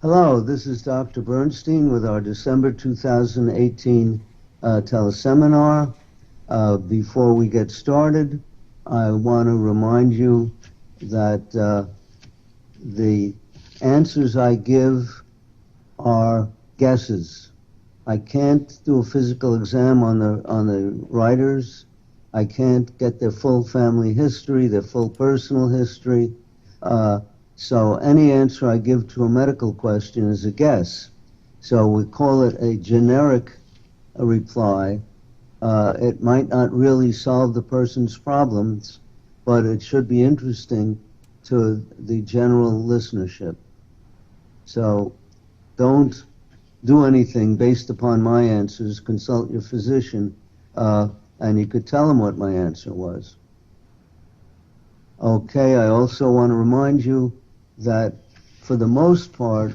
Hello, this is Dr. Bernstein with our December 2018 teleseminar. Before we get started, I want to remind you that the answers I give are guesses. I can't do a physical exam on the writers. I can't get their full family history, their full personal history. So any answer I give to a medical question is a guess. So we call it a generic reply. It might not really solve the person's problems, but it should be interesting to the general listenership. So don't do anything based upon my answers. Consult your physician, and you could tell him what my answer was. Okay, I also want to remind you that for the most part,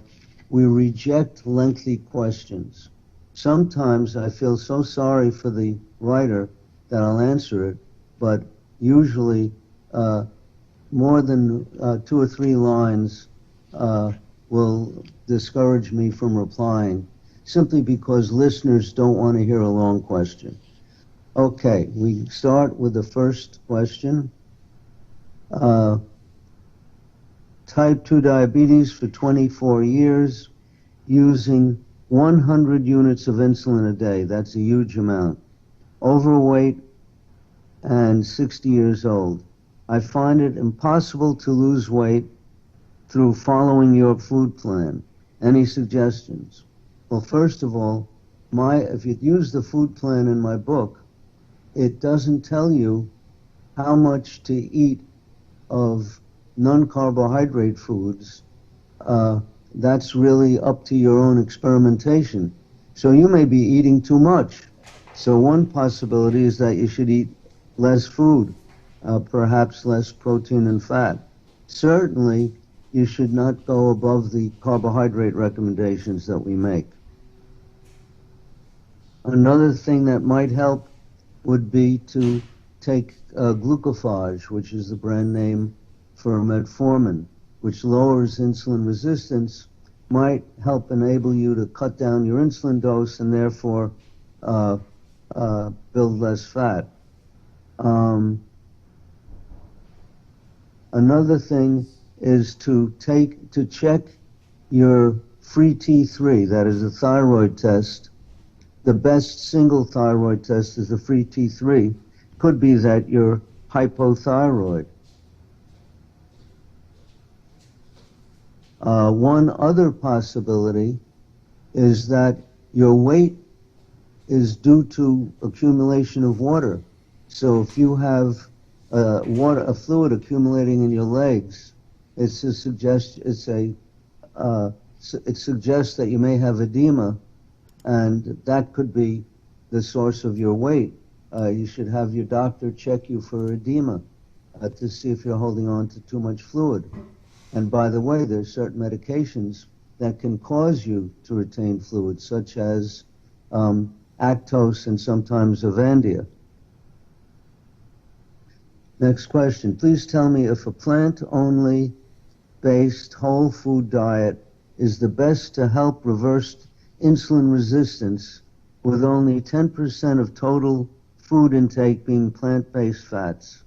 we reject lengthy questions. Sometimes I feel so sorry for the writer that I'll answer it, but usually more than 2 or 3 lines will discourage me from replying, simply because listeners don't want to hear a long question. Okay, we start with the first question. Type 2 diabetes for 24 years, using 100 units of insulin a day. That's a huge amount. Overweight and 60 years old. I find it impossible to lose weight through following your food plan. Any suggestions? Well, first of all, if you use the food plan in my book, it doesn't tell you how much to eat of non-carbohydrate foods. That's really up to your own experimentation. So you may be eating too much. So one possibility is that you should eat less food, perhaps less protein and fat. Certainly, you should not go above the carbohydrate recommendations that we make. Another thing that might help would be to take glucophage, which is the brand name for metformin, which lowers insulin resistance, might help enable you to cut down your insulin dose and therefore build less fat. Another thing is to check your free T3, that is a thyroid test. The best single thyroid test is the free T3. Could be that you're hypothyroid. One other possibility is that your weight is due to accumulation of water. So if you have a fluid accumulating in your legs, it suggests that you may have edema, and that could be the source of your weight. You should have your doctor check you for edema to see if you're holding on to too much fluid. And by the way, there are certain medications that can cause you to retain fluid, such as Actos and sometimes Avandia. Next question. Please tell me if a plant-only based whole food diet is the best to help reverse insulin resistance with only 10% of total food intake being plant-based fats.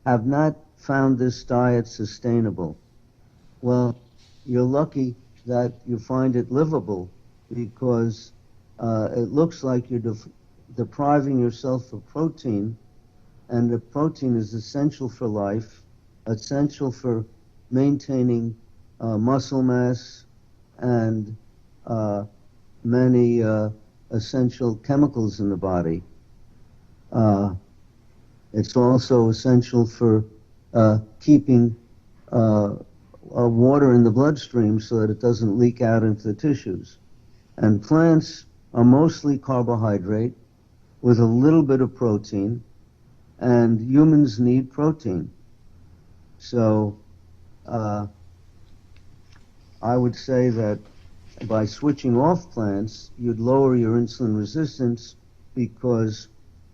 Have not found this diet sustainable. Well, you're lucky that you find it livable, because it looks like you're depriving yourself of protein, and the protein is essential for life, essential for maintaining muscle mass and many essential chemicals in the body. It's also essential for keeping water in the bloodstream so that it doesn't leak out into the tissues. And plants are mostly carbohydrate with a little bit of protein, and humans need protein. So I would say that by switching off plants, you'd lower your insulin resistance, because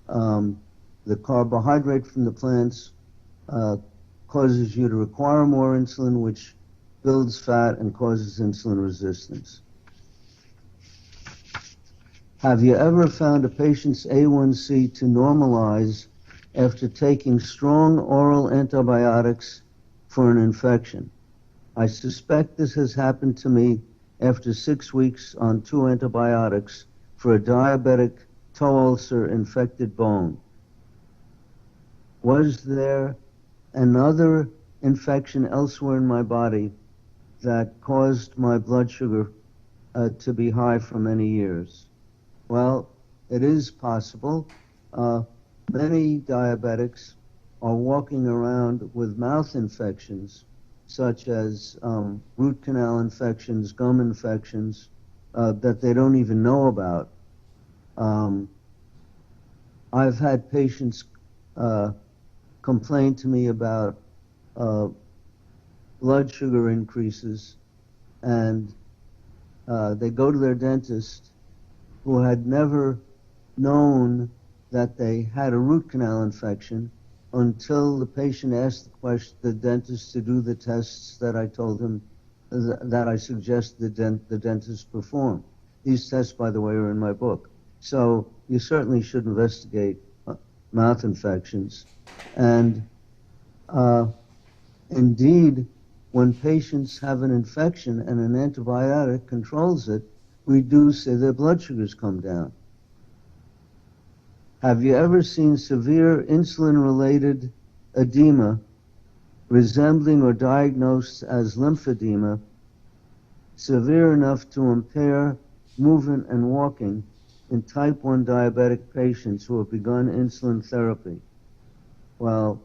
the carbohydrate from the plants causes you to require more insulin, which builds fat, and causes insulin resistance. Have you ever found a patient's A1C to normalize after taking strong oral antibiotics for an infection? I suspect this has happened to me after 6 weeks on 2 antibiotics for a diabetic toe ulcer infected bone. Was there another infection elsewhere in my body that caused my blood sugar to be high for many years? Well, it is possible. Many diabetics are walking around with mouth infections, such as root canal infections, gum infections, that they don't even know about. I've had patients complain to me about blood sugar increases, and they go to their dentist, who had never known that they had a root canal infection until the patient asked the dentist to do the tests that I told him that I suggest the dentist perform. These tests, by the way, are in my book. So you certainly should investigate mouth infections. And indeed, when patients have an infection and an antibiotic controls it, we do say their blood sugars come down. Have you ever seen severe insulin-related edema resembling or diagnosed as lymphedema, severe enough to impair movement and walking in type 1 diabetic patients who have begun insulin therapy? Well,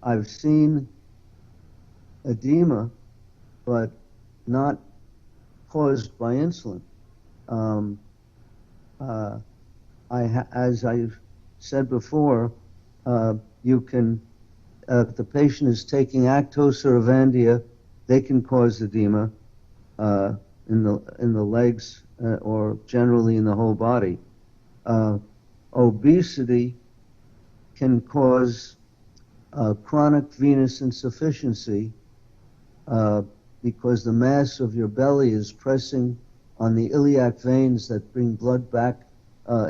I've seen edema, but not caused by insulin. As I said before, you can, if the patient is taking Actos or Avandia, they can cause edema in the legs or generally in the whole body. Obesity can cause chronic venous insufficiency because the mass of your belly is pressing on the iliac veins that bring blood back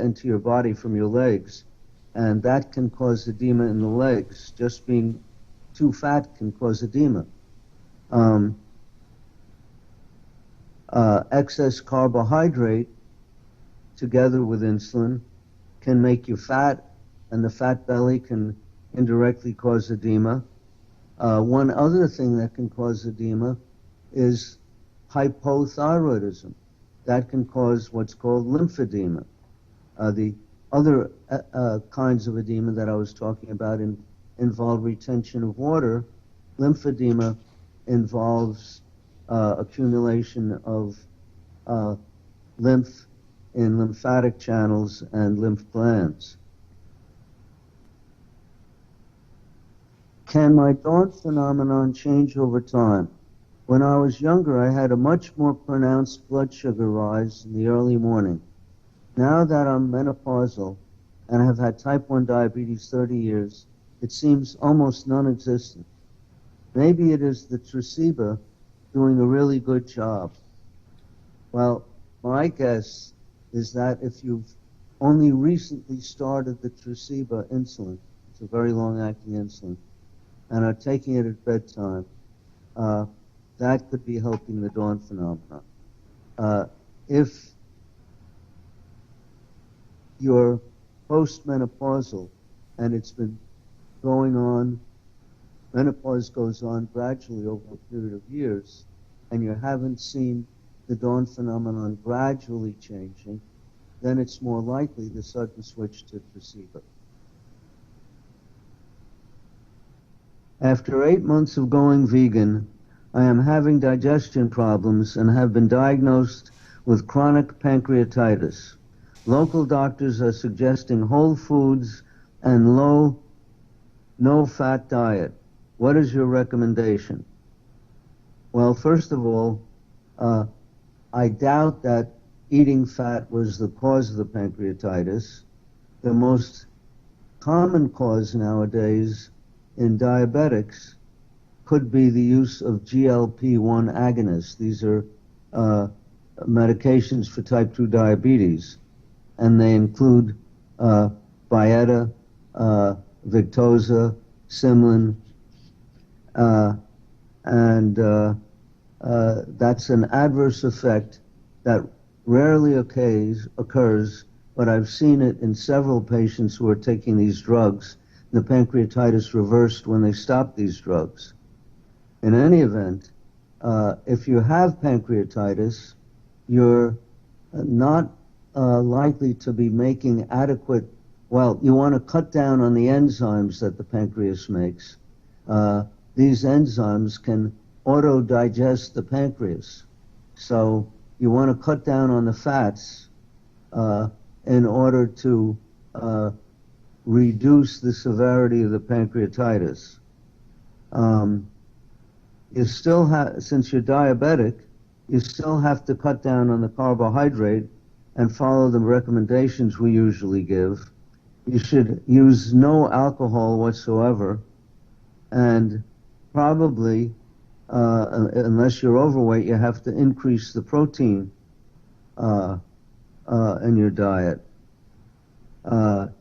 into your body from your legs, and that can cause edema in the legs. Just being too fat can cause edema. Excess carbohydrate together with insulin can make you fat, and the fat belly can indirectly cause edema. One other thing that can cause edema is hypothyroidism. That can cause what's called lymphedema. The other kinds of edema that I was talking about involve retention of water. Lymphedema involves accumulation of lymph in lymphatic channels and lymph glands. Can my dawn phenomenon change over time? When I was younger, I had a much more pronounced blood sugar rise in the early morning. Now that I'm menopausal and have had type 1 diabetes 30 years, it seems almost non-existent. Maybe it is the Tresiba doing a really good job. Well, my guess is that if you've only recently started the Tresiba insulin, it's a very long-acting insulin, and are taking it at bedtime, that could be helping the dawn phenomenon. If you're postmenopausal and it's been going on, menopause goes on gradually over a period of years, and you haven't seen the dawn phenomenon gradually changing, then it's more likely the sudden switch to Tresiba. After 8 months of going vegan, I am having digestion problems and have been diagnosed with chronic pancreatitis. Local doctors are suggesting whole foods and no-fat diet. What is your recommendation? Well, first of all, I doubt that eating fat was the cause of the pancreatitis. The most common cause nowadays in diabetics could be the use of GLP-1 agonists. These are medications for type 2 diabetes, and they include Byetta, Victoza, Symlin, and that's an adverse effect that rarely occurs, but I've seen it in several patients who are taking these drugs. The pancreatitis reversed when they stopped these drugs. In any event, if you have pancreatitis, you're not likely to be making adequate, well, you want to cut down on the enzymes that the pancreas makes. These enzymes can auto-digest the pancreas. So you want to cut down on the fats in order to reduce the severity of the pancreatitis. You still have, since you're diabetic, you still have to cut down on the carbohydrate and follow the recommendations we usually give. You should use no alcohol whatsoever, and probably, unless you're overweight, you have to increase the protein in your diet.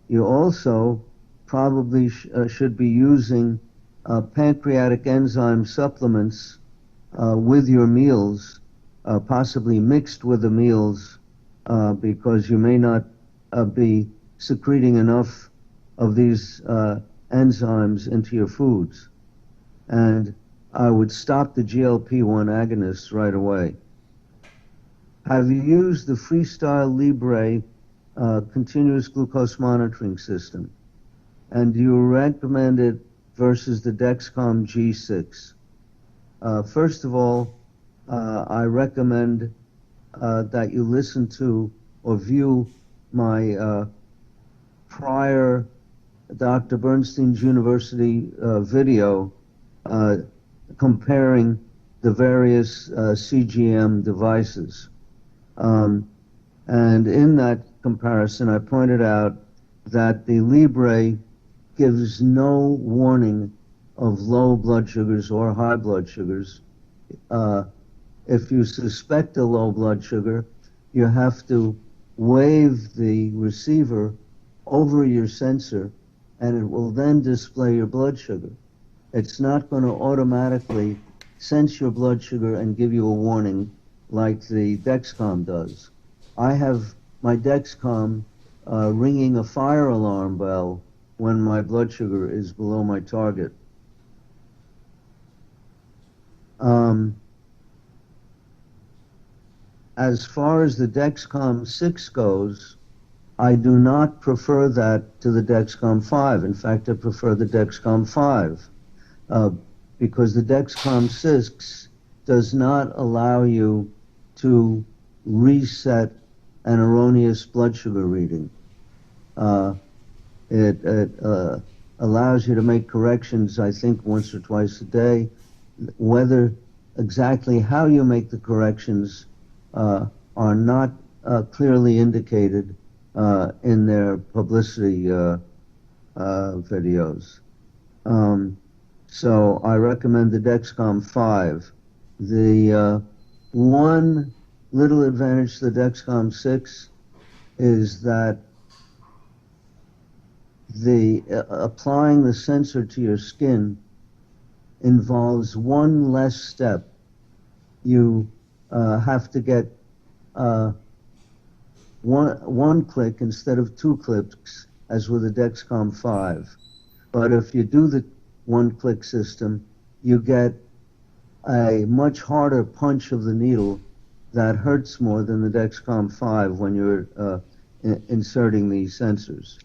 You also probably should be using pancreatic enzyme supplements with your meals, possibly mixed with the meals, because you may not be secreting enough of these enzymes into your foods. And I would stop the GLP-1 agonists right away. Have you used the Freestyle Libre continuous glucose monitoring system? And do you recommend it versus the Dexcom G6? First of all, I recommend that you listen to or view my prior Dr. Bernstein's University video comparing the various CGM devices. And in that comparison, I pointed out that the Libre gives no warning of low blood sugars or high blood sugars. If you suspect a low blood sugar, you have to wave the receiver over your sensor, and it will then display your blood sugar. It's not going to automatically sense your blood sugar and give you a warning like the Dexcom does. I have my Dexcom ringing a fire alarm bell when my blood sugar is below my target. As far as the Dexcom 6 goes, I do not prefer that to the Dexcom 5. In fact, I prefer the Dexcom 5 because the Dexcom 6 does not allow you to reset an erroneous blood sugar reading. It allows you to make corrections, I think, once or twice a day. Whether exactly how you make the corrections are not clearly indicated in their publicity videos. So I recommend the Dexcom 5. The one little advantage to the Dexcom 6 is that applying the sensor to your skin involves one less step. You have to get one click instead of 2 clicks, as with the Dexcom 5. But if you do the one-click system, you get a much harder punch of the needle that hurts more than the Dexcom 5 when you're inserting these sensors.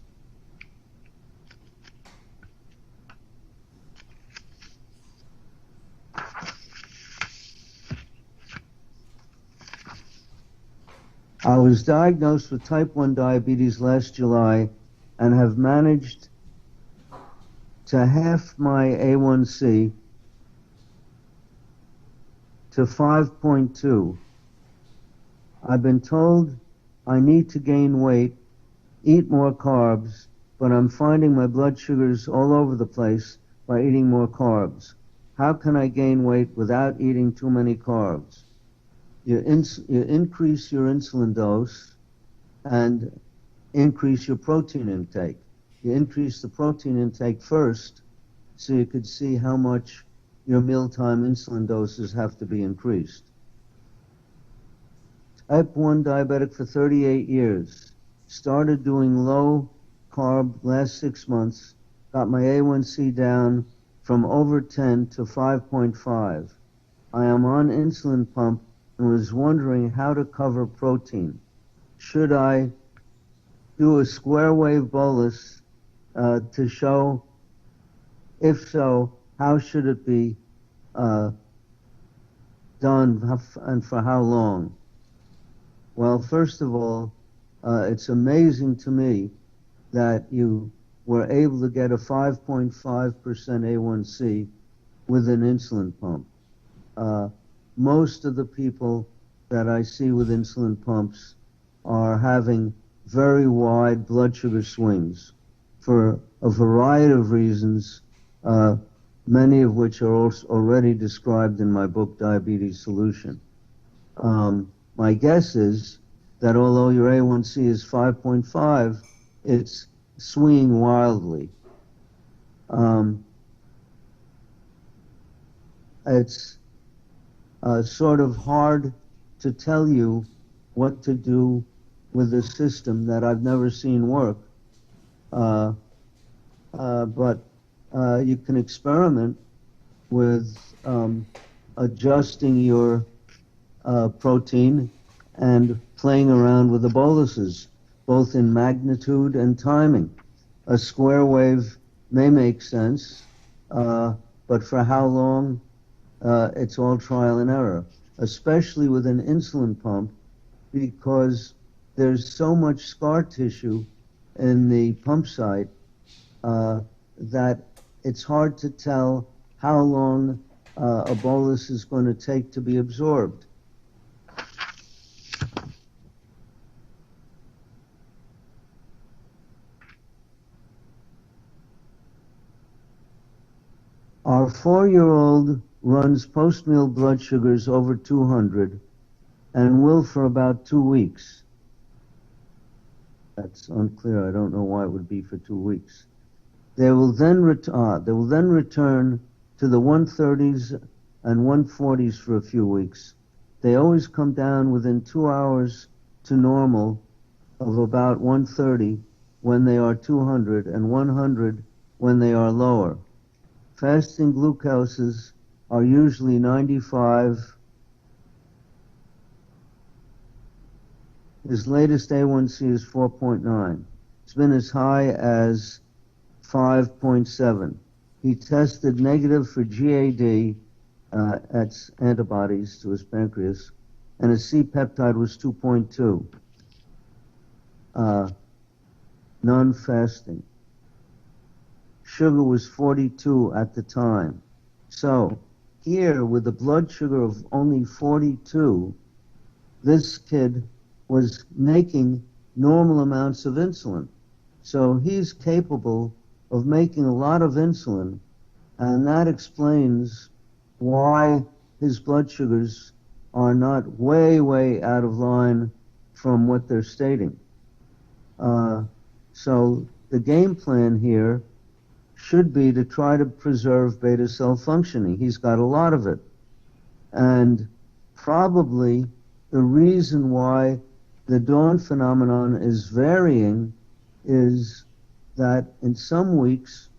I was diagnosed with type 1 diabetes last July and have managed to half my A1C to 5.2. I've been told I need to gain weight, eat more carbs, but I'm finding my blood sugars all over the place by eating more carbs. how can I gain weight without eating too many carbs? You increase your insulin dose and increase your protein intake. You increase the protein intake first so you could see how much your mealtime insulin doses have to be increased. Type 1 diabetic for 38 years. Started doing low carb last 6 months. Got my A1C down from over 10 to 5.5. I am on insulin pump and was wondering how to cover protein. Should I do a square wave bolus to show? If so, how should it be done and for how long? Well, first of all, it's amazing to me that you were able to get a 5.5% A1C with an insulin pump. Most of the people that I see with insulin pumps are having very wide blood sugar swings for a variety of reasons, many of which are also already described in my book, Diabetes Solution. My guess is that although your A1C is 5.5, it's swinging wildly. It's sort of hard to tell you what to do with a system that I've never seen work. But you can experiment with adjusting your protein and playing around with the boluses, both in magnitude and timing. A square wave may make sense, but for how long, it's all trial and error, especially with an insulin pump, because there's so much scar tissue in the pump site that it's hard to tell how long a bolus is going to take to be absorbed. Our 4-year-old runs post-meal blood sugars over 200 and will for about 2 weeks. That's unclear. I don't know why it would be for 2 weeks. They will then return to the 130s and 140s for a few weeks. They always come down within 2 hours to normal of about 130 when they are 200 and 100 when they are lower. Fasting glucoses are usually 95. His latest A1C is 4.9. It's been as high as 5.7. He tested negative for GAD, that's antibodies to his pancreas, and his C-peptide was 2.2. Non-fasting. Sugar was 42 at the time. So here, with a blood sugar of only 42, this kid was making normal amounts of insulin. So he's capable of making a lot of insulin, and that explains why his blood sugars are not way, way out of line from what they're stating. So the game plan here should be to try to preserve beta cell functioning. He's got a lot of it. And probably the reason why the dawn phenomenon is varying is that in some weeks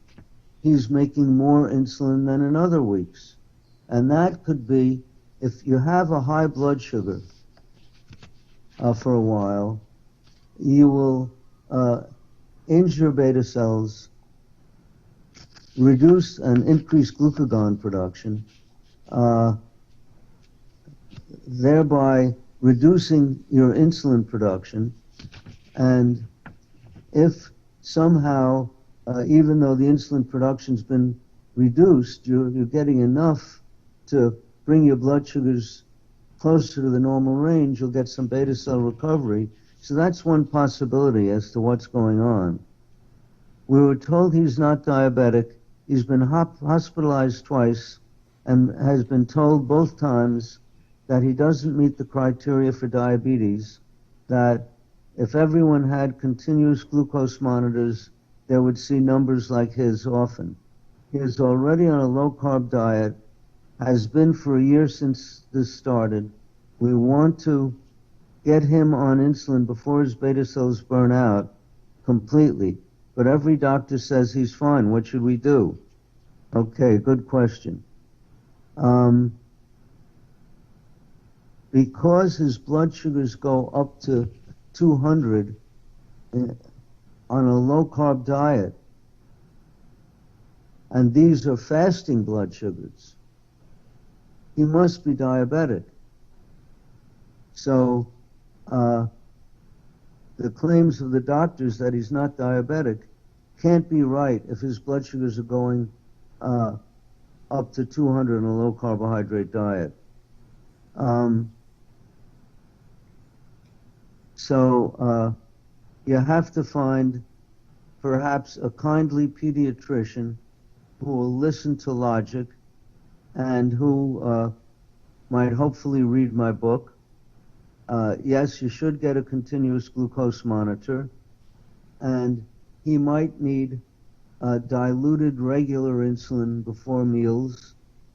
he's making more insulin than in other weeks. And that could be, if you have a high blood sugar for a while, you will injure beta cells, reduce and increase glucagon production, thereby reducing your insulin production. And if somehow, even though the insulin production's been reduced, you're getting enough to bring your blood sugars closer to the normal range, you'll get some beta cell recovery. So that's one possibility as to what's going on. We were told he's not diabetic. He's been hospitalized twice and has been told both times that he doesn't meet the criteria for diabetes, that if everyone had continuous glucose monitors, they would see numbers like his often. He is already on a low-carb diet, has been for a year since this started. We want to get him on insulin before his beta cells burn out completely, but every doctor says he's fine. What should we do? Okay, good question. Because his blood sugars go up to 200 on a low-carb diet, and these are fasting blood sugars, he must be diabetic. So the claims of the doctors that he's not diabetic can't be right if his blood sugars are going up to 200 on a low-carbohydrate diet. So you have to find perhaps a kindly pediatrician who will listen to logic and who might hopefully read my book. Yes, you should get a continuous glucose monitor, and he might need diluted regular insulin before meals.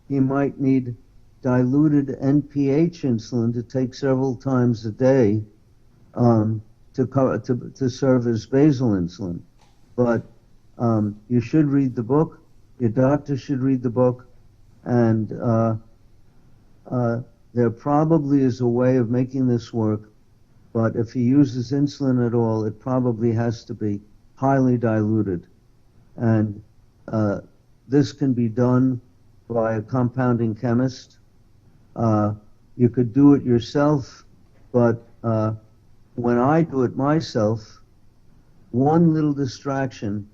He might need diluted NPH insulin to take several times a day to serve as basal insulin. But you should read the book. Your doctor should read the book, and there probably is a way of making this work, but if he uses insulin at all, it probably has to be highly diluted. And this can be done by a compounding chemist. You could do it yourself, but when I do it myself, one little distraction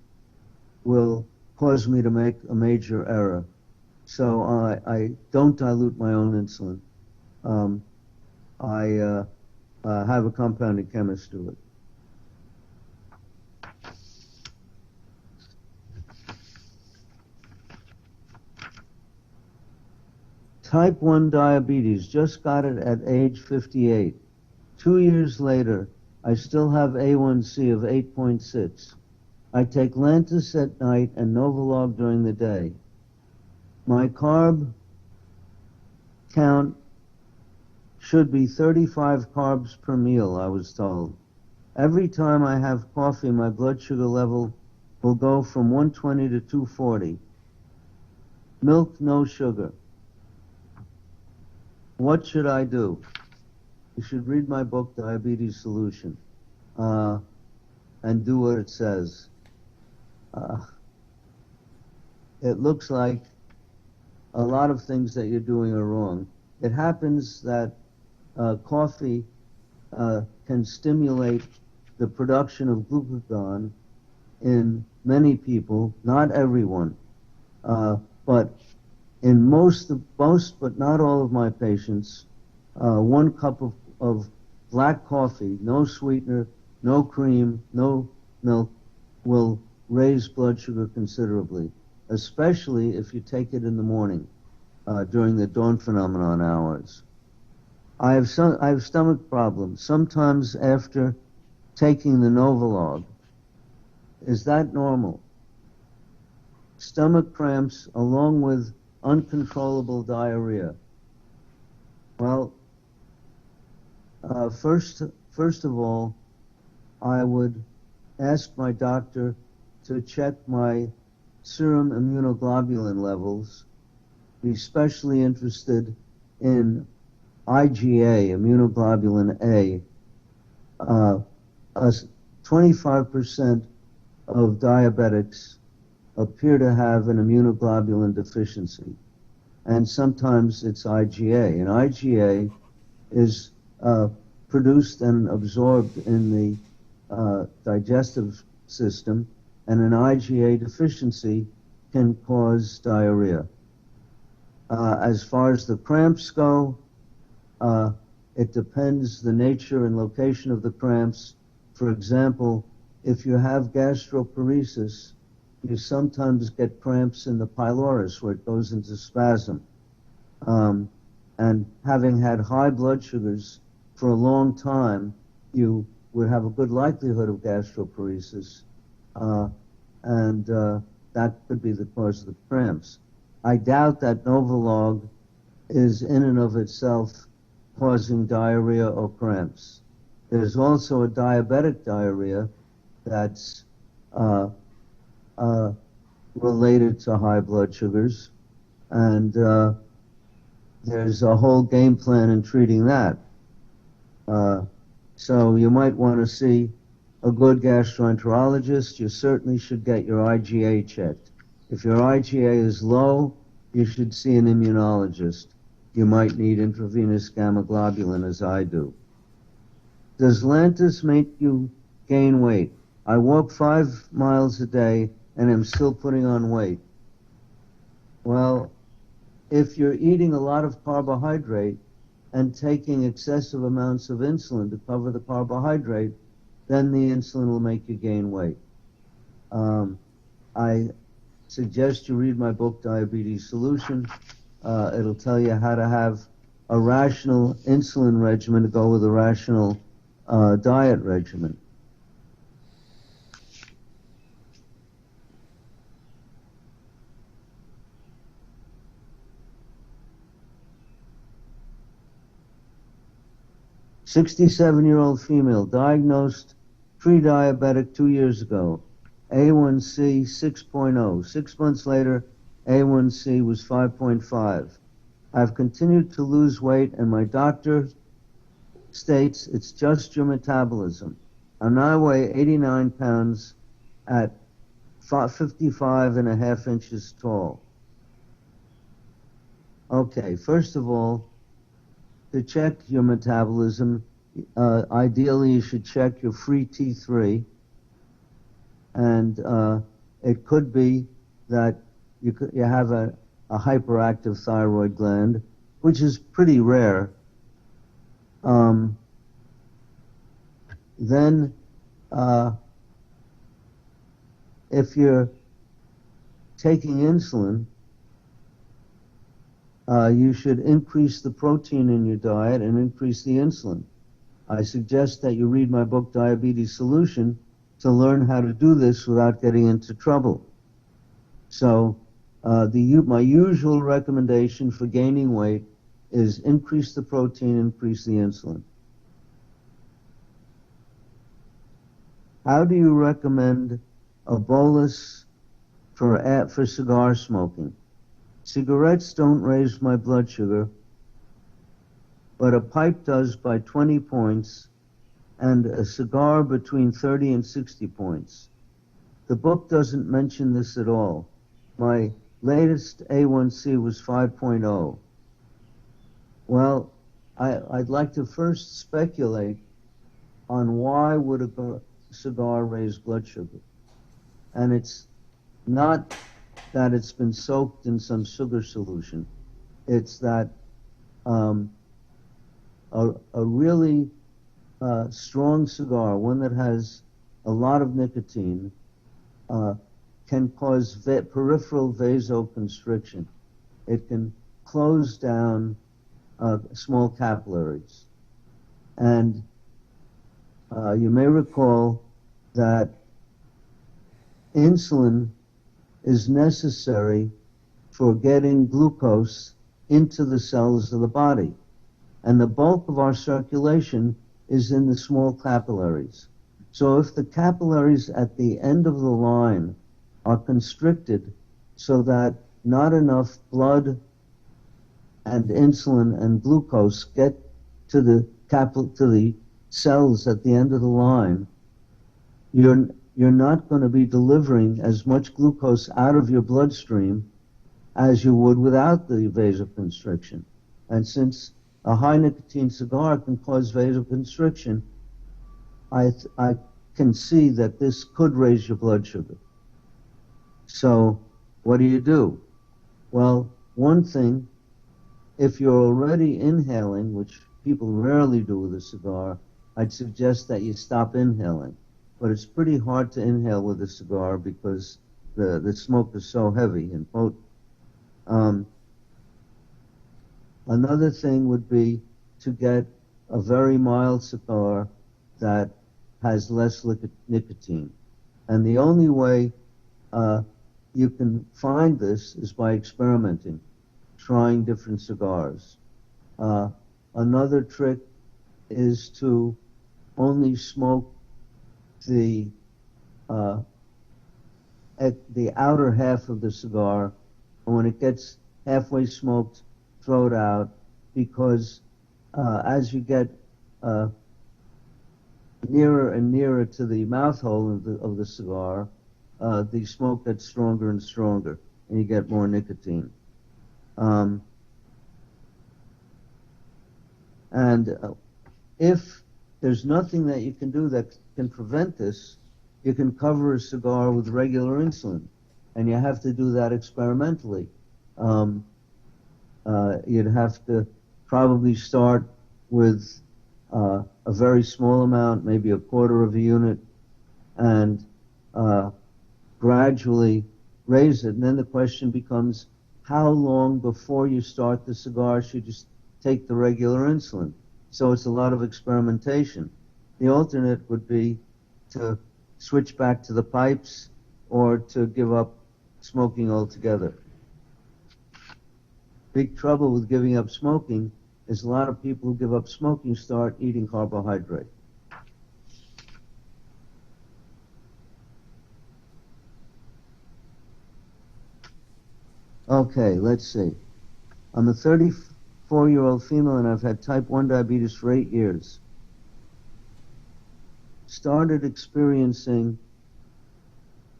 will cause me to make a major error. So I don't dilute my own insulin. I have a compounding chemist do it. Type 1 diabetes, just got it at age 58. 2 years later, I still have A1C of 8.6. I take Lantus at night and Novolog during the day. My carb count should be 35 carbs per meal, I was told. Every time I have coffee, my blood sugar level will go from 120 to 240. Milk, no sugar. What should I do? You should read my book, Diabetes Solution, and do what it says. It looks like a lot of things that you're doing are wrong. It happens that coffee can stimulate the production of glucagon in many people, not everyone, but in most but not all of my patients, 1 cup of black coffee, no sweetener, no cream, no milk, will raise blood sugar considerably, especially if you take it in the morning during the dawn phenomenon hours. I have stomach problems, sometimes after taking the Novolog. Is that normal? Stomach cramps along with uncontrollable diarrhea. Well, first of all, I would ask my doctor to check my serum immunoglobulin levels, be especially interested in IgA, immunoglobulin A. 25% of diabetics appear to have an immunoglobulin deficiency, and sometimes it's IgA. And IgA is produced and absorbed in the digestive system, and an IgA deficiency can cause diarrhea. As far as the cramps go, it depends the nature and location of the cramps. For example, if you have gastroparesis, you sometimes get cramps in the pylorus where it goes into spasm. Um, and having had high blood sugars for a long time, you would have a good likelihood of gastroparesis, uh, and that could be the cause of the cramps. I doubt that Novolog is in and of itself causing diarrhea or cramps. There's also a diabetic diarrhea that's uh, uh, related to high blood sugars, and there's a whole game plan in treating that. Uh, so you might want to see a good gastroenterologist. You certainly should get your IgA checked. If your IgA is low, you should see an immunologist. You might need intravenous gamma globulin, as I do. Does Lantus make you gain weight? I walk 5 miles a day and am still putting on weight. Well, if you're eating a lot of carbohydrate and taking excessive amounts of insulin to cover the carbohydrate, then the insulin will make you gain weight. I suggest you read my book, Diabetes Solution. It'll tell you how to have a rational insulin regimen to go with a rational diet regimen. "67-year-old female, diagnosed pre-diabetic 2 years ago. A1C 6.0. 6 months later, A1C was 5.5. I've continued to lose weight, and my doctor states it's just your metabolism. I now weigh 89 pounds at 55 and a half inches tall." Okay, first of all, to check your metabolism, ideally you should check your free T3, and it could be that you have a hyperactive thyroid gland, which is pretty rare. Then, if you're taking insulin, you should increase the protein in your diet and increase the insulin. I suggest that you read my book, Diabetes Solution, to learn how to do this without getting into trouble. So my usual recommendation for gaining weight is increase the protein, increase the insulin. How do you recommend a bolus for cigar smoking? Cigarettes don't raise my blood sugar, but a pipe does by 20 points, and a cigar between 30 and 60 points. The book doesn't mention this at all. My latest A1C was 5.0. Well, I'd like to first speculate on why would a cigar raise blood sugar. And it's not that it's been soaked in some sugar solution. It's that a really strong cigar, one that has a lot of nicotine, can cause peripheral vasoconstriction. It can close down small capillaries. And you may recall that insulin is necessary for getting glucose into the cells of the body. And the bulk of our circulation is in the small capillaries. So if the capillaries at the end of the line are constricted so that not enough blood and insulin and glucose get to the cells at the end of the line, you're not going to be delivering as much glucose out of your bloodstream as you would without the vasoconstriction. And since a high nicotine cigar can cause vasoconstriction, I can see that this could raise your blood sugar. So what do? Well, one thing, if you're already inhaling, which people rarely do with a cigar, I'd suggest that you stop inhaling. But it's pretty hard to inhale with a cigar because the smoke is so heavy and potent. Another thing would be to get a very mild cigar that has less nicotine. And the only way you can find this is by experimenting, trying different cigars. Another trick is to only smoke the at the outer half of the cigar, and when it gets halfway smoked, throw it out, because as you get nearer and nearer to the mouth hole of the cigar, the smoke gets stronger and stronger, and you get more nicotine. If there's nothing that you can do that can prevent this, you can cover a cigar with regular insulin, and you have to do that experimentally. You'd have to probably start with a very small amount, maybe a quarter of a unit, and gradually raise it. And then the question becomes, how long before you start the cigar should you take the regular insulin? So it's a lot of experimentation. The alternate would be to switch back to the pipes or to give up smoking altogether. Big trouble with giving up smoking is a lot of people who give up smoking start eating carbohydrate. Okay, let's see. I'm a 34-year-old female and I've had type 1 diabetes for 8 years. Started experiencing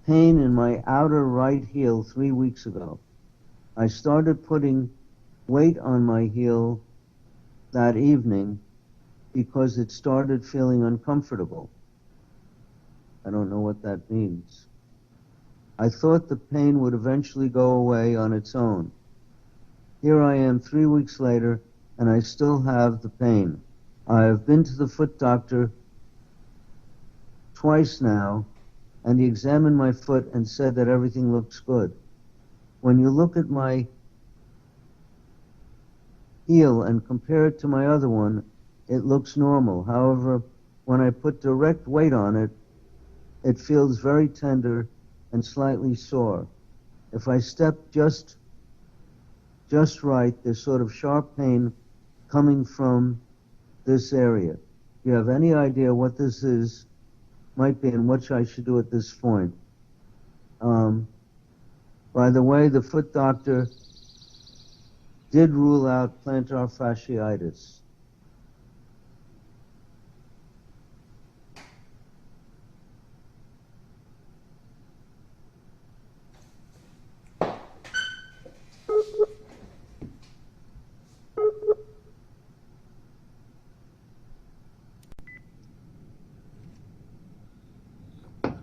pain in my outer right heel 3 weeks ago. I started putting weight on my heel that evening because it started feeling uncomfortable. I don't know what that means. I thought the pain would eventually go away on its own. Here I am 3 weeks later, and I still have the pain. I have been to the foot doctor twice now, and he examined my foot and said that everything looks good. When you look at my heel and compare it to my other one, it looks normal. However, when I put direct weight on it, it feels very tender and slightly sore. If I step just right, there's sort of sharp pain coming from this area. Do you have any idea what this is, might be, and what I should do at this point? By the way, the foot doctor did rule out plantar fasciitis.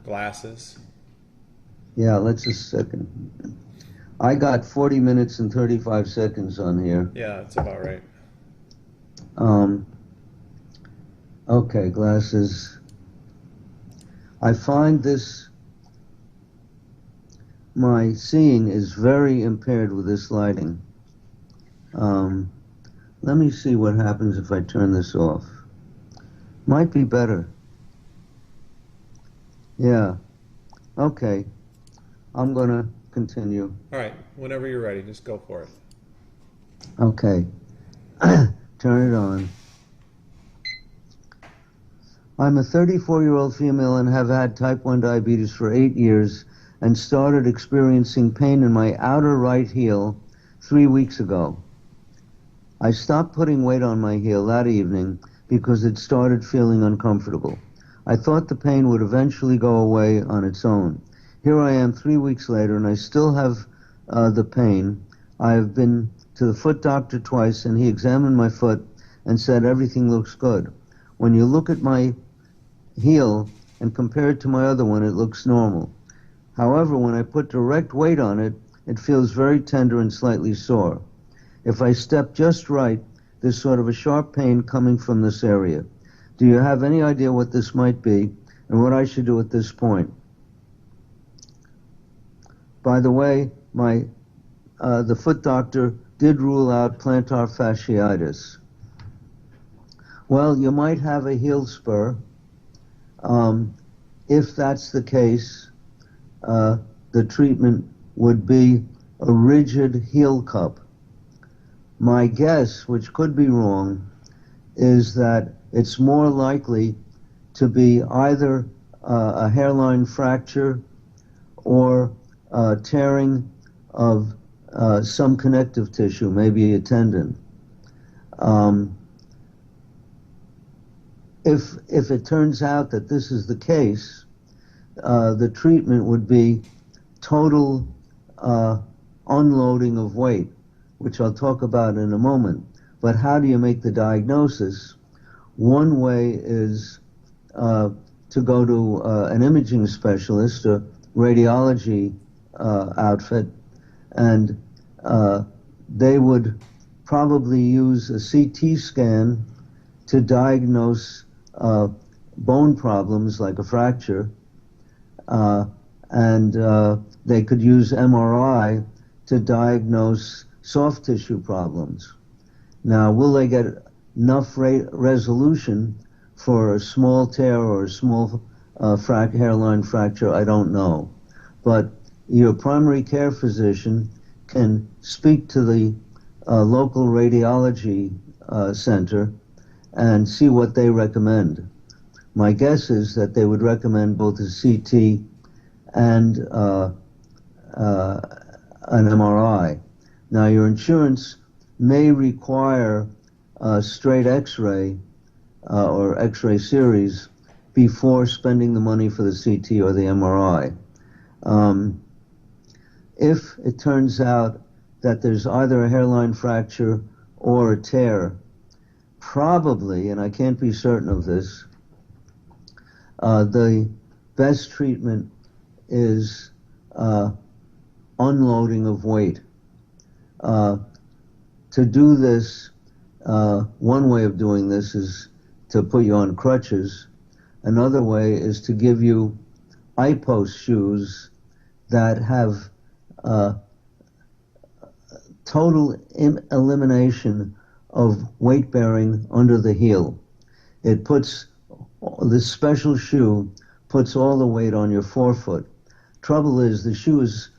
Glasses. Yeah, let's just a second. I got 40 minutes and 35 seconds on here. Yeah, that's about right. Okay, glasses. I find my seeing is very impaired with this lighting. Let me see what happens if I turn this off. Might be better. Yeah. Okay. I'm going to continue. All right, whenever you're ready, just go for it. Okay. Turn it on. I'm a 34-year-old female and have had type 1 diabetes for 8 years and started experiencing pain in my outer right heel 3 weeks ago. I stopped putting weight on my heel that evening because it started feeling uncomfortable. I thought the pain would eventually go away on its own. Here I am 3 weeks later and I still have the pain. I have been to the foot doctor twice and he examined my foot and said everything looks good. When you look at my heel and compare it to my other one, it looks normal. However, when I put direct weight on it, it feels very tender and slightly sore. If I step just right, there's sort of a sharp pain coming from this area. Do you have any idea what this might be and what I should do at this point? By the way, the foot doctor did rule out plantar fasciitis. Well, you might have a heel spur. If that's the case, the treatment would be a rigid heel cup. My guess, which could be wrong, is that it's more likely to be either a hairline fracture or tearing of some connective tissue, maybe a tendon. If it turns out that this is the case, the treatment would be total unloading of weight, which I'll talk about in a moment. But how do you make the diagnosis? One way is to go to an imaging specialist, a radiology outfit, and they would probably use a CT scan to diagnose bone problems like a fracture, and they could use MRI to diagnose soft tissue problems. Now, will they get enough resolution for a small tear or a small hairline fracture? I don't know. But your primary care physician can speak to the local radiology center and see what they recommend. My guess is that they would recommend both a CT and an MRI. Now, your insurance may require a straight X-ray or X-ray series before spending the money for the CT or the MRI. If it turns out that there's either a hairline fracture or a tear, probably, and I can't be certain of this, the best treatment is unloading of weight. To do this, one way of doing this is to put you on crutches. Another way is to give you IPOS shoes that have total elimination of weight bearing under the heel. It puts, this special shoe puts all the weight on your forefoot. Trouble is, the shoe is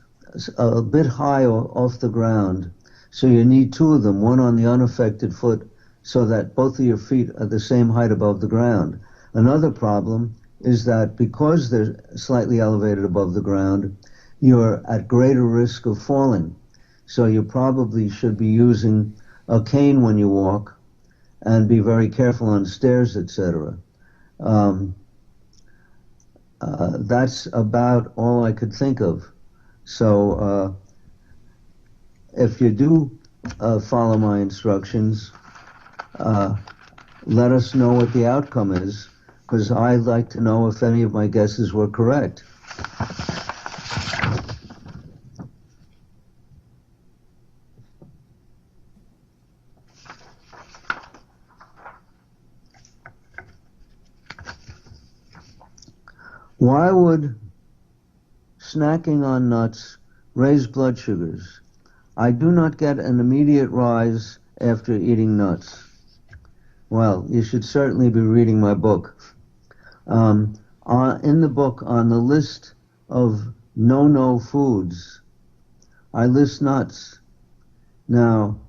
a bit high off the ground, so you need two of them, one on the unaffected foot so that both of your feet are the same height above the ground. Another problem is that because they're slightly elevated above the ground, you're at greater risk of falling. So you probably should be using a cane when you walk and be very careful on stairs, etc. That's about all I could think of. So if you do follow my instructions, let us know what the outcome is, because I'd like to know if any of my guesses were correct. Why would snacking on nuts raise blood sugars? I do not get an immediate rise after eating nuts. Well, you should certainly be reading my book. In the book, on the list of no-no foods, I list nuts. Now,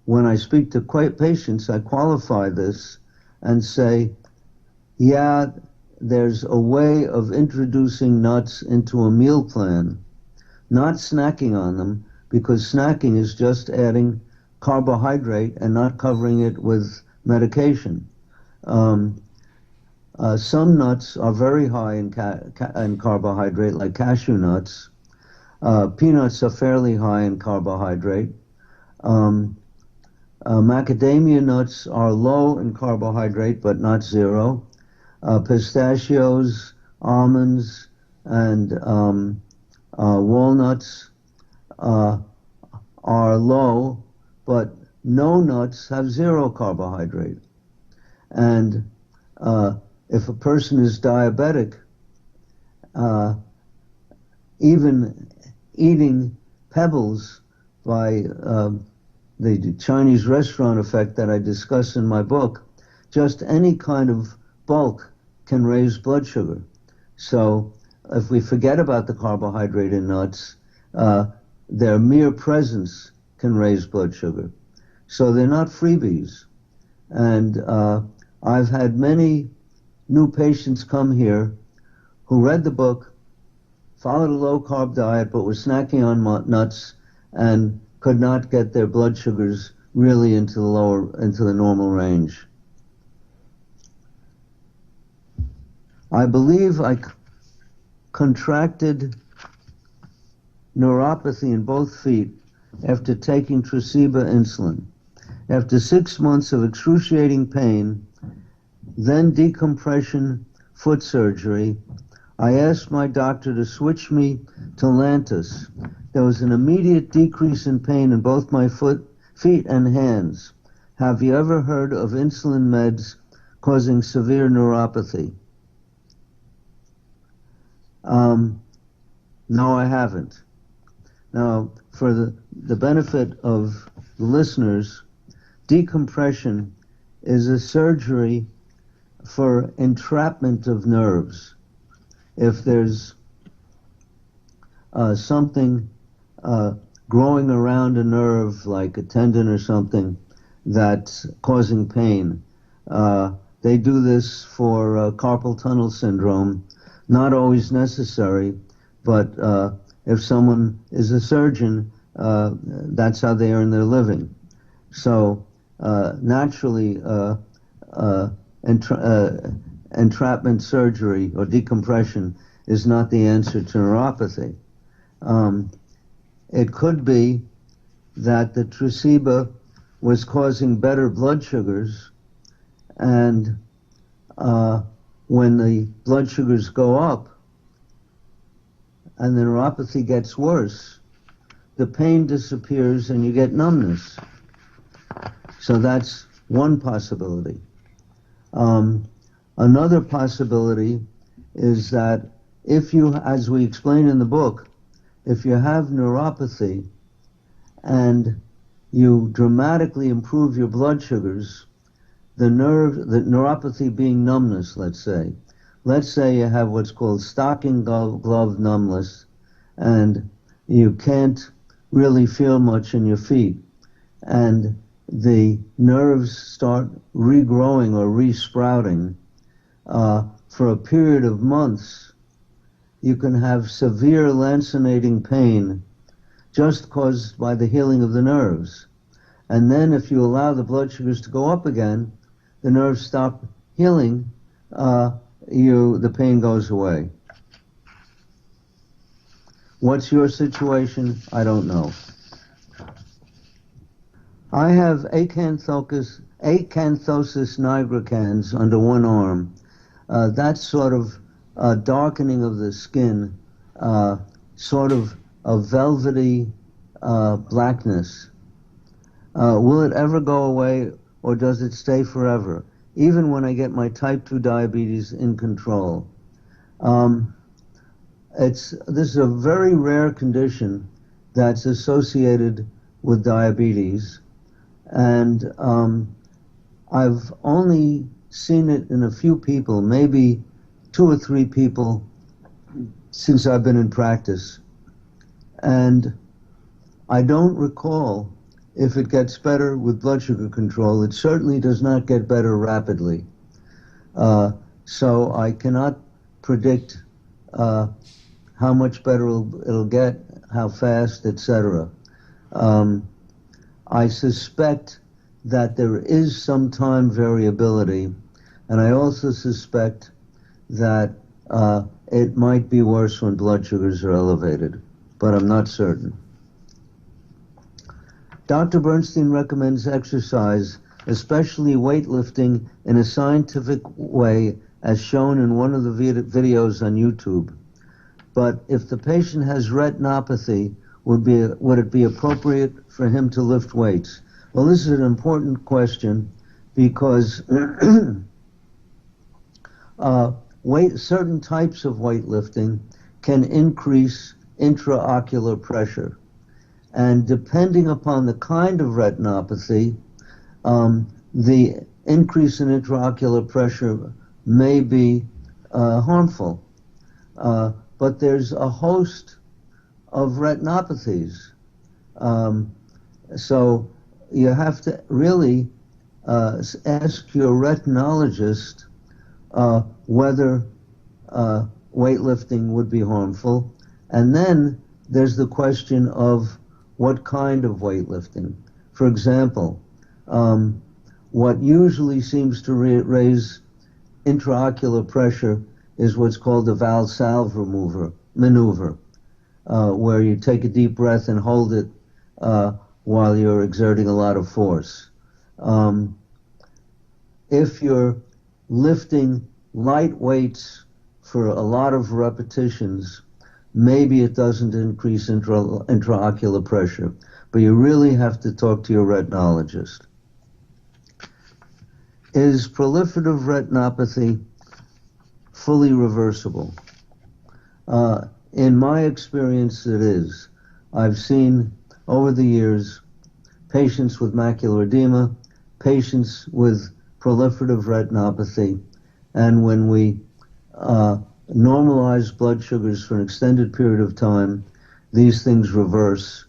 when I speak to patients, I qualify this and say, yeah, there's a way of introducing nuts into a meal plan, not snacking on them, because snacking is just adding carbohydrate and not covering it with medication. Some nuts are very high in carbohydrate, like cashew nuts. Peanuts are fairly high in carbohydrate. Macadamia nuts are low in carbohydrate, but not zero. Pistachios, almonds, and walnuts are low, but no nuts have zero carbohydrate. And if a person is diabetic, even eating pebbles by the Chinese restaurant effect that I discuss in my book, just any kind of bulk can raise blood sugar. So if we forget about the carbohydrate in nuts, their mere presence can raise blood sugar. So they're not freebies. And I've had many new patients come here who read the book, followed a low-carb diet, but were snacking on nuts and could not get their blood sugars really into the normal range. I believe I contracted neuropathy in both feet after taking Tresiba insulin. After 6 months of excruciating pain, then decompression foot surgery, I asked my doctor to switch me to Lantus. There was an immediate decrease in pain in both my feet and hands. Have you ever heard of insulin meds causing severe neuropathy? No, I haven't. Now, for the benefit of the listeners, decompression is a surgery for entrapment of nerves. If there's something growing around a nerve, like a tendon or something, that's causing pain, they do this for carpal tunnel syndrome. Not always necessary, but if someone is a surgeon, that's how they earn their living. So naturally, entrapment surgery or decompression is not the answer to neuropathy. It could be that the Tresiba was causing better blood sugars, and when the blood sugars go up and the neuropathy gets worse, the pain disappears and you get numbness. So that's one possibility. Another possibility is that if you, as we explain in the book, if you have neuropathy and you dramatically improve your blood sugars, the neuropathy being numbness, let's say you have what's called stocking glove numbness, and you can't really feel much in your feet, and the nerves start regrowing or resprouting for a period of months, you can have severe lancinating pain just caused by the healing of the nerves. And then if you allow the blood sugars to go up again, the nerves stop healing, the pain goes away. What's your situation? I don't know. I have acanthosis nigricans under one arm. That's sort of a darkening of the skin, sort of a velvety blackness. Will it ever go away, or does it stay forever, even when I get my type 2 diabetes in control? This is a very rare condition that's associated with diabetes, and I've only seen it in a few people, maybe 2 or 3 people since I've been in practice. And I don't recall if it gets better with blood sugar control. It certainly does not get better rapidly. So I cannot predict how much better it'll get, how fast, etc. I suspect that there is some time variability, and I also suspect that it might be worse when blood sugars are elevated, but I'm not certain. Dr. Bernstein recommends exercise, especially weightlifting, in a scientific way, as shown in one of the videos on YouTube. But if the patient has retinopathy, would it be appropriate for him to lift weights? Well, this is an important question because certain types of weightlifting can increase intraocular pressure. And depending upon the kind of retinopathy, the increase in intraocular pressure may be harmful. But there's a host of retinopathies. So you have to really ask your retinologist whether weightlifting would be harmful. And then there's the question of what kind of weightlifting. For example, what usually seems to raise intraocular pressure is what's called the Valsalva maneuver, where you take a deep breath and hold it while you're exerting a lot of force. If you're lifting light weights for a lot of repetitions, maybe it doesn't increase intraocular pressure, but you really have to talk to your retinologist. Is proliferative retinopathy fully reversible? In my experience, it is. I've seen over the years patients with macular edema, patients with proliferative retinopathy, and when we normalize blood sugars for an extended period of time, these things reverse.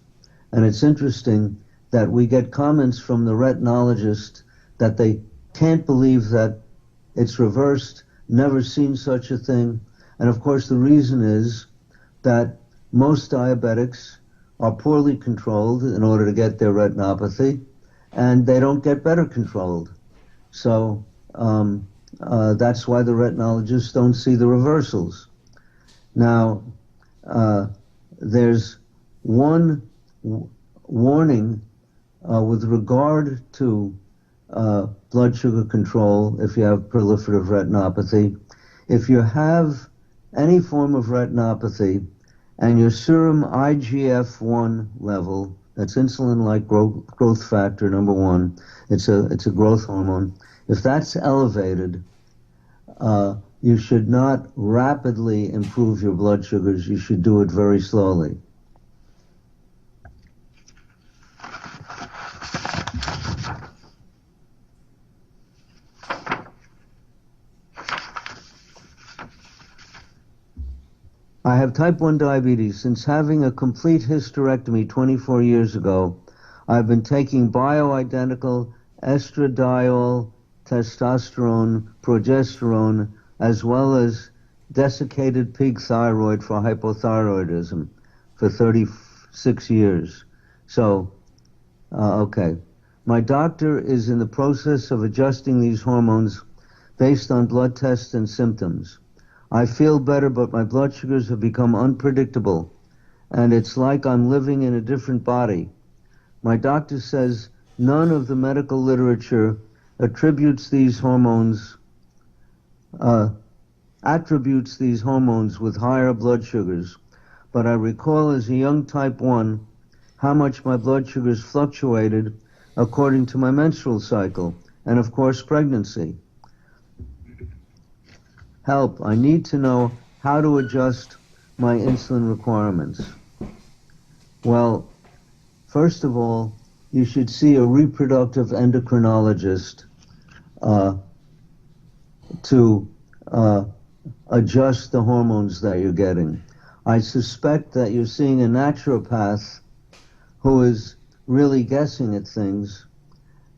And it's interesting that we get comments from the retinologist that they can't believe that it's reversed, never seen such a thing. And of course the reason is that most diabetics are poorly controlled in order to get their retinopathy, and they don't get better controlled. So that's why the retinologists don't see the reversals. Now, there's one warning with regard to blood sugar control if you have proliferative retinopathy. If you have any form of retinopathy and your serum IGF-1 level, that's insulin-like growth factor number 1, it's a growth hormone. If that's elevated, you should not rapidly improve your blood sugars. You should do it very slowly. I have type 1 diabetes. Since having a complete hysterectomy 24 years ago, I've been taking bioidentical estradiol, testosterone, progesterone, as well as desiccated pig thyroid for hypothyroidism for 36 years. So, okay. My doctor is in the process of adjusting these hormones based on blood tests and symptoms. I feel better, but my blood sugars have become unpredictable, and it's like I'm living in a different body. My doctor says none of the medical literature attributes these hormones with higher blood sugars, but I recall as a young type 1 how much my blood sugars fluctuated according to my menstrual cycle and of course pregnancy. Help, I need to know how to adjust my insulin requirements. Well, first of all, you should see a reproductive endocrinologist to adjust the hormones that you're getting. I suspect that you're seeing a naturopath who is really guessing at things.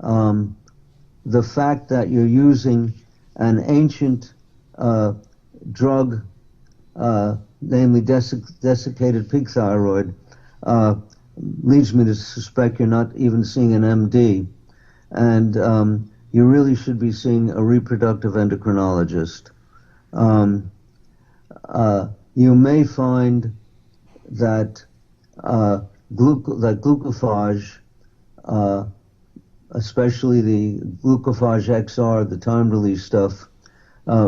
The fact that you're using an ancient drug, namely desiccated pig thyroid, leads me to suspect you're not even seeing an MD, and you really should be seeing a reproductive endocrinologist. You may find that glucophage, especially the glucophage XR, the time-release stuff,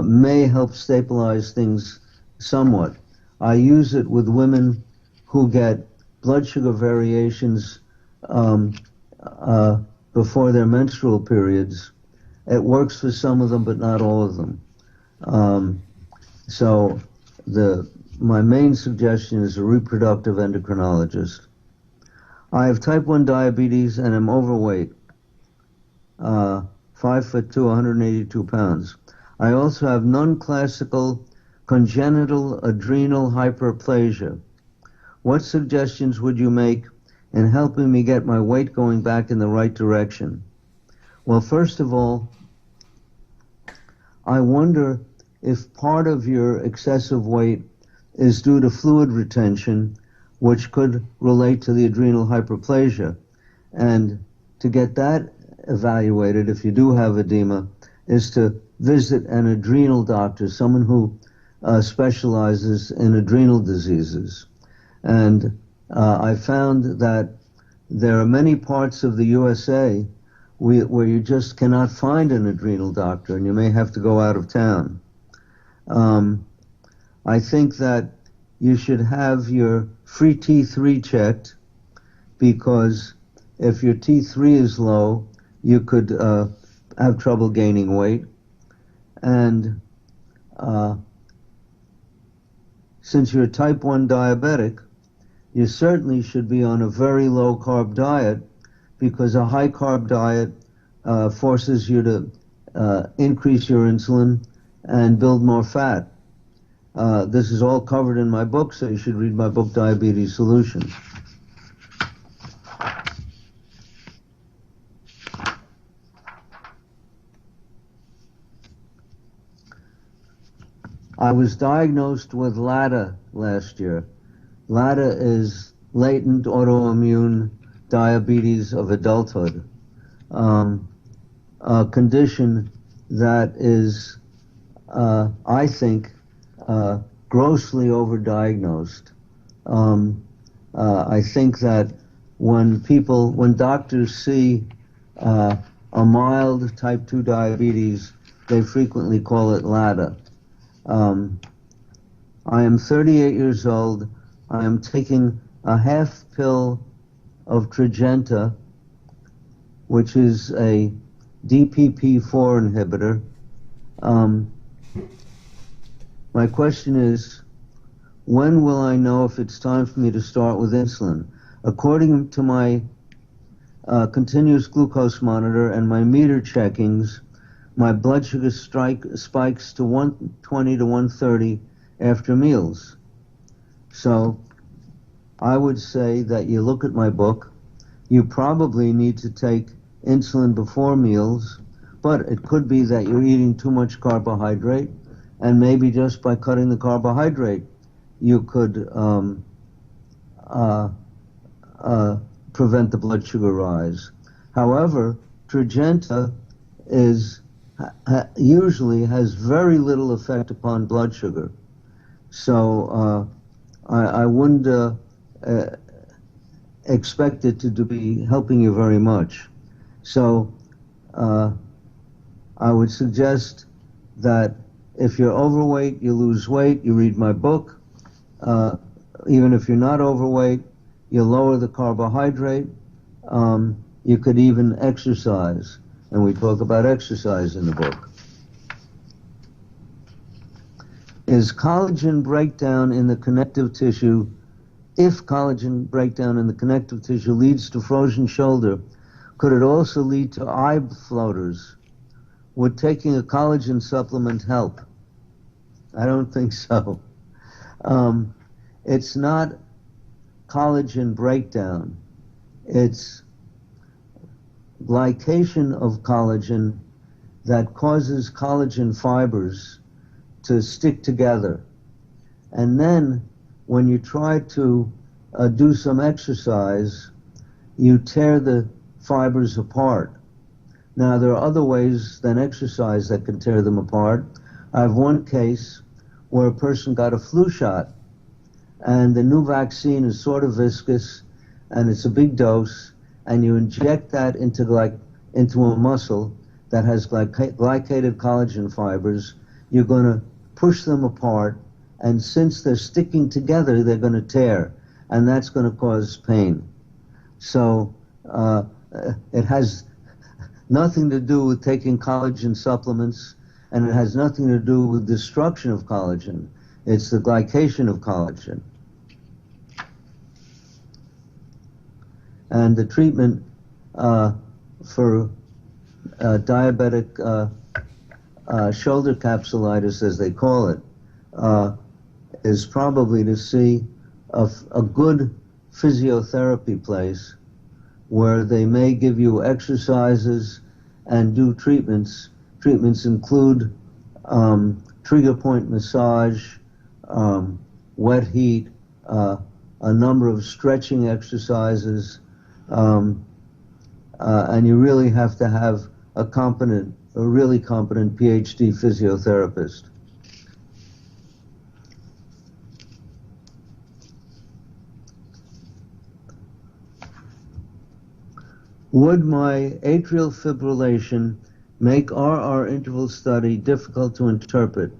may help stabilize things somewhat. I use it with women who get blood sugar variations before their menstrual periods. It works for some of them, but not all of them. So my main suggestion is a reproductive endocrinologist. I have type 1 diabetes and am overweight, 5'2", 182 pounds. I also have non-classical congenital adrenal hyperplasia. What suggestions would you make in helping me get my weight going back in the right direction? Well, first of all, I wonder if part of your excessive weight is due to fluid retention, which could relate to the adrenal hyperplasia. And to get that evaluated, if you do have edema, is to visit an adrenal doctor, someone who specializes in adrenal diseases. And I found that there are many parts of the USA where you just cannot find an adrenal doctor, and you may have to go out of town. I think that you should have your free T3 checked, because if your T3 is low, you could have trouble gaining weight. And since you're a type 1 diabetic, you certainly should be on a very low carb diet, because a high carb diet forces you to increase your insulin and build more fat. This is all covered in my book, so you should read my book, Diabetes Solutions. I was diagnosed with LADA last year. LADA is latent autoimmune diabetes of adulthood, a condition that is, I think, grossly overdiagnosed. I think that when doctors see a mild type 2 diabetes, they frequently call it LADA. I am 38 years old. I am taking a half pill of Tradjenta, which is a DPP-4 inhibitor. My question is, when will I know if it's time for me to start with insulin? According to my continuous glucose monitor and my meter checkings, my blood sugar spikes to 120 to 130 after meals. So I would say that you look at my book. You probably need to take insulin before meals, but it could be that you're eating too much carbohydrate, and maybe just by cutting the carbohydrate, you could prevent the blood sugar rise. However, Tradjenta usually has very little effect upon blood sugar. So I wouldn't expect it to be helping you very much. So I would suggest that if you're overweight, you lose weight, you read my book. Even if you're not overweight, you lower the carbohydrate. You could even exercise, and we talk about exercise in the book. Is collagen breakdown in the connective tissue, if collagen breakdown in the connective tissue leads to frozen shoulder, could it also lead to eye floaters? Would taking a collagen supplement help? I don't think so. It's not collagen breakdown. It's glycation of collagen that causes collagen fibers to stick together. And then when you try to do some exercise, you tear the fibers apart. Now, there are other ways than exercise that can tear them apart. I have one case where a person got a flu shot, and the new vaccine is sort of viscous, and it's a big dose, and you inject that into a muscle that has glycated collagen fibers. You're going to push them apart, and since they're sticking together, they're going to tear, and that's going to cause pain. So it has nothing to do with taking collagen supplements, and it has nothing to do with destruction of collagen. It's the glycation of collagen. And the treatment for diabetic shoulder capsulitis, as they call it, is probably to see a good physiotherapy place where they may give you exercises and do treatments. Treatments include trigger point massage, wet heat, a number of stretching exercises, and you really have to have a really competent PhD physiotherapist. Would my atrial fibrillation make RR interval study difficult to interpret?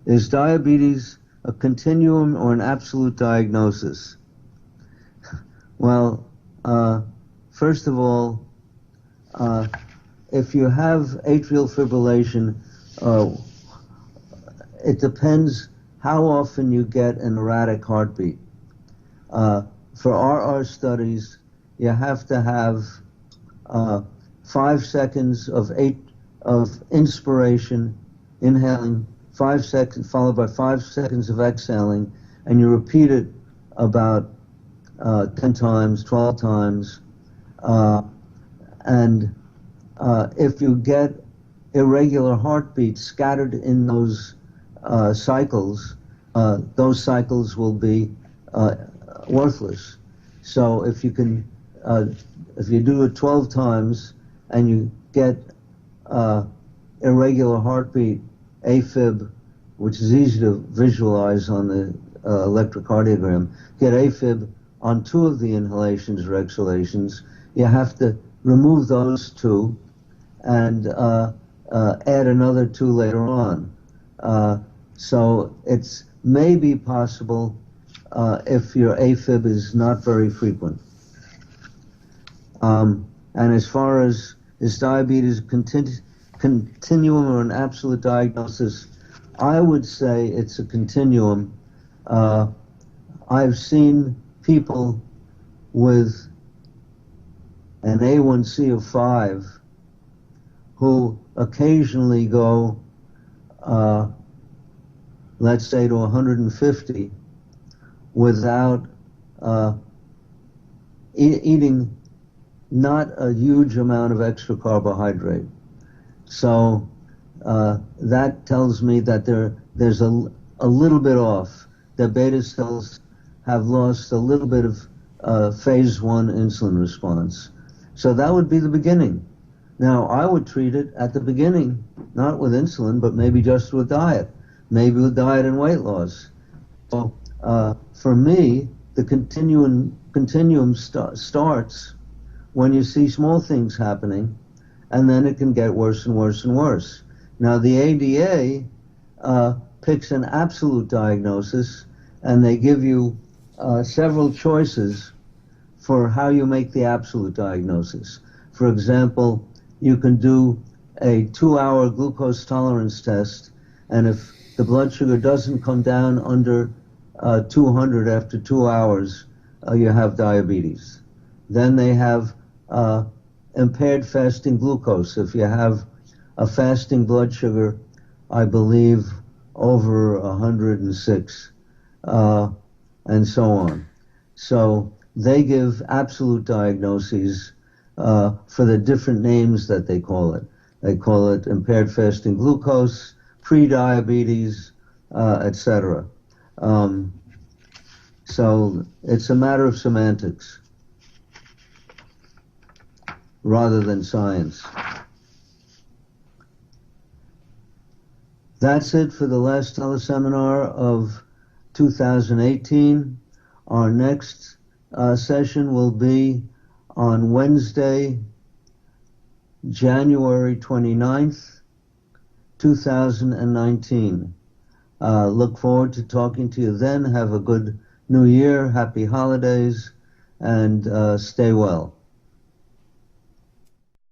Is diabetes a continuum or an absolute diagnosis? Well, first of all, if you have atrial fibrillation, it depends how often you get an erratic heartbeat. For RR studies, you have to have 5 seconds of inspiration, inhaling, 5 seconds, followed by 5 seconds of exhaling, and you repeat it about 10 times, 12 times. And if you get irregular heartbeats scattered in those cycles will be worthless. So if you can, if you do it 12 times and you get irregular heartbeat, AFib, which is easy to visualize on the electrocardiogram, get AFib on 2 of the inhalations or exhalations, you have to remove those 2 and add another 2 later on. So it's maybe possible if your AFib is not very frequent. And as far as is diabetes continuum or an absolute diagnosis, I would say it's a continuum. I've seen people with an A1C of 5 who occasionally go, let's say, to 150 without eating not a huge amount of extra carbohydrate. So that tells me that there's a little bit off. The beta cells have lost a little bit of phase 1 insulin response. So that would be the beginning. Now, I would treat it at the beginning, not with insulin, but maybe just with diet, maybe with diet and weight loss. So for me, the continuum starts when you see small things happening, and then it can get worse and worse and worse. Now, the ADA picks an absolute diagnosis, and they give you several choices for how you make the absolute diagnosis. For example, you can do a 2-hour glucose tolerance test, and if the blood sugar doesn't come down under 200 after 2 hours, you have diabetes. Then they have impaired fasting glucose. If you have a fasting blood sugar, I believe, over 106, and so on. So they give absolute diagnoses for the different names that they call it. They call it impaired fasting glucose, pre-diabetes, etc. So it's a matter of semantics rather than science. That's it for the last teleseminar of 2018. Our next session will be on Wednesday, January 29th, 2019. Look forward to talking to you then. Have a good New Year, happy holidays, and stay well.